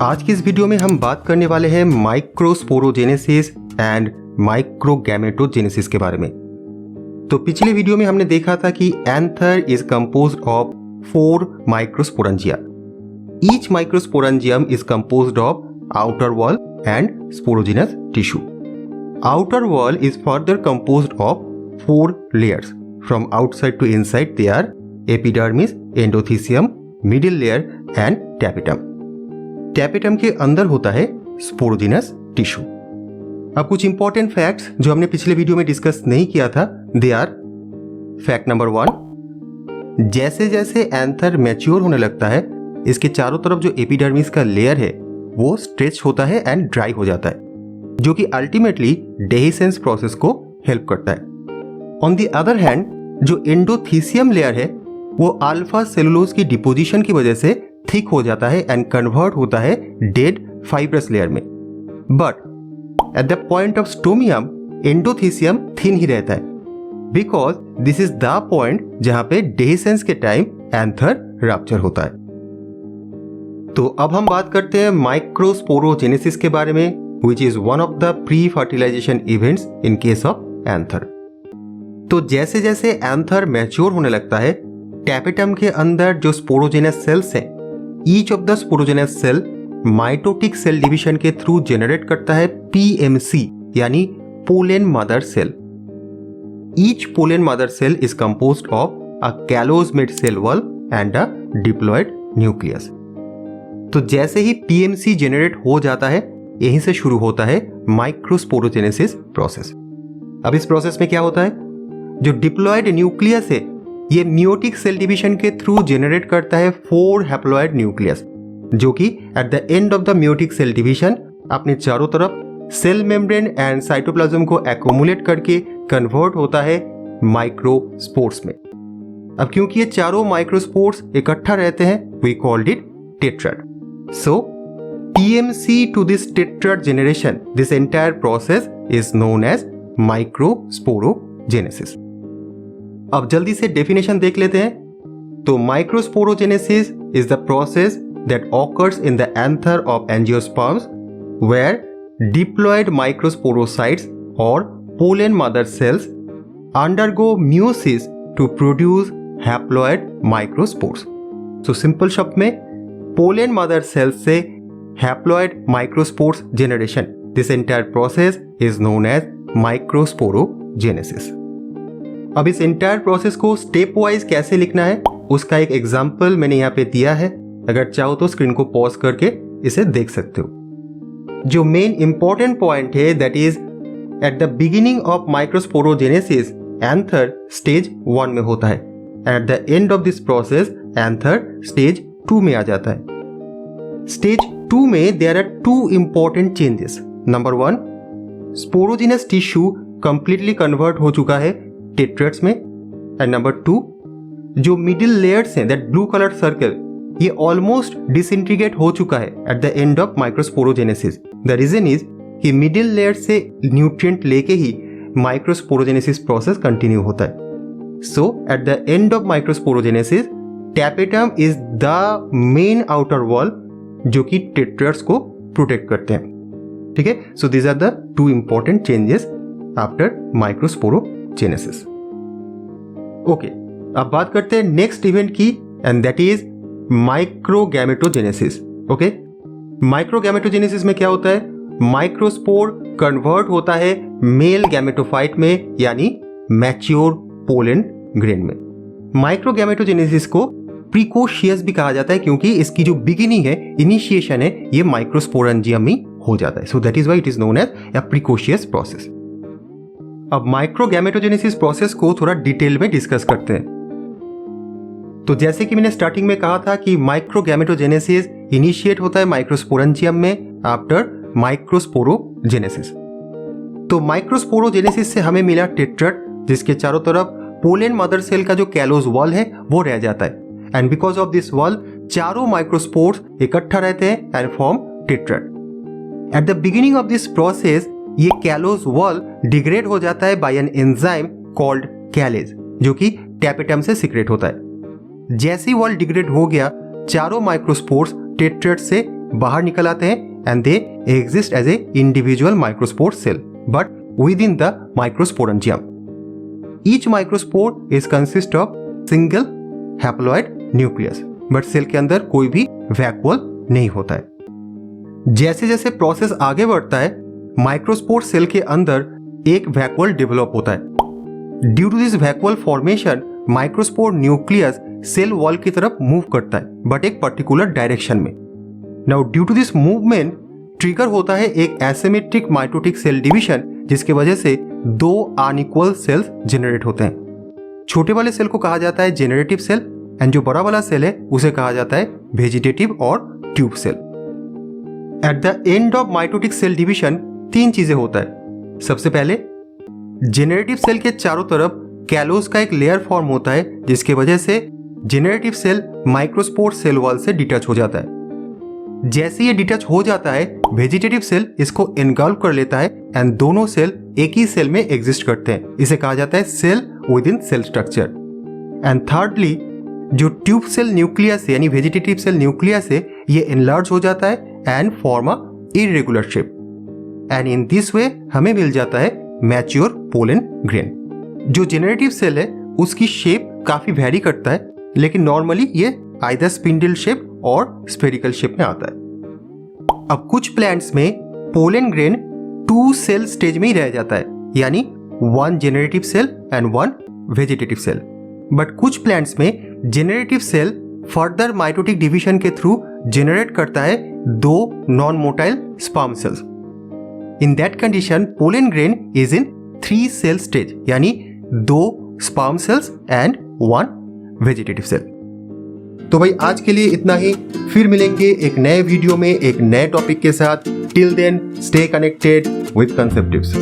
आज की इस वीडियो में हम बात करने वाले हैं माइक्रोस्पोरोजेनेसिस एंड माइक्रोगैमेटोजेनेसिस के बारे में। तो पिछले वीडियो में हमने देखा था कि anther is composed of 4 microsporangia. Each microsporangium is composed of outer wall and sporogenous tissue. Outer wall is further composed of 4 layers. From outside to inside they are epidermis, endothecium, middle layer and tapetum. Tapetum के अंदर होता है sporogenous tissue. अब कुछ important facts जो हमने पिछले video में डिस्कस नहीं किया था, दे आर फैक्ट नंबर 1, जैसे जैसे एंथर मैच्योर होने लगता है इसके चारों तरफ जो एपिडर्मिस का लेयर है वो स्ट्रेच होता है एंड ड्राई हो जाता है, जो कि अल्टीमेटली डेहिसेंस प्रोसेस को हेल्प करता है। ऑन द अदर हैंड जो एंडोथीसियम लेयर है वो अल्फा सेलुलोज की डिपोजिशन की वजह से थिक हो जाता है एंड कन्वर्ट होता है डेड फाइब्रस लेयर में। But at the point of stomium endothecium thin ही रहता है, because this is the point जहां पे डेहिसेंस के टाइम एंथर रप्चर होता है। तो अब हम बात करते हैं माइक्रोस्पोरोजेनेसिस के बारे में, which is one of the pre-fertilization events in case of anther। तो जैसे जैसे एंथर मैच्योर होने लगता है, टैपेटम के अंदर जो स्पोरोजेनस सेल्स हैं, each of the sporogenous cell mitotic cell division के थ्रू जनरेट करता है PMC यानी pollen mother cell. Each pollen mother cell is composed of a callose made cell wall and a diploid nucleus. तो जैसे ही PMC generate हो जाता है, यहीं से शुरू होता है माइक्रोस्पोरोजेनेसिस प्रोसेस। अब इस प्रोसेस में क्या होता है, जो डिप्लॉयड न्यूक्लियस है ये मियोटिक सेल डिवीजन के थ्रू जनरेट करता है 4 हैप्लॉयड न्यूक्लियस, जो कि at the end of the meiotic cell division अपने चारों तरफ सेल मेम्ब्रेन एंड साइटोप्लाज्म को एक्यूमुलेट करके कन्वर्ट होता है माइक्रोस्पोर्स में। अब क्योंकि ये चारों माइक्रोस्पोर्स इकट्ठा रहते हैं, we called it tetrad. So PMC to this tetrad generation, this entire process is known as microsporogenesis। अब जल्दी से डेफिनेशन देख लेते हैं। तो microsporogenesis is the process that occurs in the anther of angiosperms where diploid microsporocytes or pollen mother cells undergo meiosis to produce haploid microspores। So simple शब्द में pollen mother cells से haploid microspores generation, this entire process is known as microsporogenesis। अब इस entire process को step wise कैसे लिखना है उसका एक एग्जाम्पल मैंने यहाँ पे दिया है, अगर चाहो तो स्क्रीन को पॉज करके इसे देख सकते हो। जो मेन इंपॉर्टेंट पॉइंट है that is at the beginning of microsporogenesis anther stage 1 में होता है, at the end of this process anther stage 2 में आ जाता है। स्टेज 2 में there are 2 important changes. Number 1, sporogenous tissue completely convert हो चुका है टेट्राड्स में, एंड नंबर 2, जो मिडिल लेयर्स हैं दैट ब्लू कलर सर्कल ये ऑलमोस्ट डिसइंटीग्रेट हो चुका है at the end of microsporogenesis. The reason is कि मिडिल लेयर से न्यूट्रिएंट लेके ही माइक्रोस्पोरोजेनेसिस प्रोसेस कंटिन्यू होता है। So at the end of microsporogenesis tapetum is the main outer wall जो कि टेट्राड्स को प्रोटेक्ट करते हैं। ठीक है, so these are the 2 important changes after microsporogenesis. Okay, अब बात करते हैं नेक्स्ट इवेंट की, and that is microgametogenesis. Okay, microgametogenesis में क्या होता है, माइक्रोस्पोर कन्वर्ट होता है मेल गैमेटोफाइट में यानी मैच्योर पोलन ग्रेन में। माइक्रोगैमेटोजेनेसिस को प्रिकोशियस भी कहा जाता है क्योंकि इसकी जो बिगिनिंग है, इनिशिएशन है, ये माइक्रोस्पोरेंजियम में हो जाता है। So that is why it is known as a precocious process. अब माइक्रोगैमेटोजेनेसिस प्रोसेस को थोड़ा डिटेल में डिस्कस करते हैं। तो जैसे कि मैंने स्टार्टिंग में कहा था कि माइक्रोगैमेटोजेनेसिस इनिशिएट होता है माइक्रोस्पोरेंजियम में आफ्टर माइक्रोस्पोरोजेनेसिस। तो माइक्रोस्पोरोजेनेसिस से हमें मिला टेट्राड, जिसके चारों तरफ पोलन मदर सेल का जो कैलोज वॉल है वो रह जाता है, and because of this wall चारों माइक्रोस्पोर्स इकट्ठा रहते हैं and form tetrad. Eight the beginning of this process ये कैलोज वॉल डिग्रेड हो जाता है बाय एन एंजाइम कॉल्ड कैलेज, जो कि टैपेटम से सीक्रेट होता है। जैसे ही वॉल डिग्रेड हो गया, चारों माइक्रोस्पोर्स टेट्राड से बाहर निकल आते हैं and they exist as a individual microspore cell but within the microsporangium. Each microspore is consist of single haploid nucleus, but cell के अंदर कोई भी वैक्यूल नहीं होता है. जैसे जैसे प्रोसेस आगे बढ़ता है, माइक्रोस्पोर सेल के अंदर एक वैक्यूल डेवलप होता है. Due to this vacuole formation, microspore nucleus cell wall की तरफ मूव करता है, बट एक पर्टिकुलर डायरेक्शन में. Now due to this movement trigger होता है एक एसिमेट्रिक माइटोटिक सेल डिवीजन, जिसके वजह से दो अनइक्वल सेल्स जनरेट होते हैं. छोटे वाले सेल को कहा जाता है जेनरेटिव सेल एंड जो बड़ा वाला सेल है उसे कहा जाता है वेजिटेटिव और tube cell. At the end of mitotic cell division 3 चीजें होता है. सबसे पहले जेनरेटिव सेल के चारों तरफ कैलोस का एक लेयर फॉर्म होता है, जिसके वजह से generative cell microspore cell wall से डिटैच हो जाता है. जैसे ये डिटैच हो जाता है, वेजिटेटिव सेल इसको एनगल्फ कर लेता है एंड दोनों सेल एक ही सेल में एग्जिस्ट करते हैं. इसे कहा जाता है cell within cell structure. And thirdly, जो ट्यूब सेल न्यूक्लियस है यानी वेजिटेटिव सेल न्यूक्लियस है, ये एनलार्ज हो जाता है and form a irregular shape. And in this way हमें मिल जाता है मैच्योर पोलन ग्रेन. जो जेनरेटिव सेल है उसकी शेप काफी वेरी करता है, लेकिन नॉर्मली ये आइदर स्पिंडल शेप और स्फेरिकल शेप में आता है. अब कुछ प्लांट्स में पोलन ग्रेन 2 सेल स्टेज में ही रह जाता है, यानी 1 generative cell and 1 vegetative cell. But कुछ प्लांट्स में generative cell further mitotic division के थ्रू जेनरेट करता है 2 non motile sperm cells. In that condition pollen grain is in 3 cell stage, यानी 2 sperm cells and 1 vegetative cell. तो भाई आज के लिए इतना ही. फिर मिलेंगे एक नए वीडियो में एक नए टॉपिक के साथ. Till then stay connected with कंसेप्टिव्स.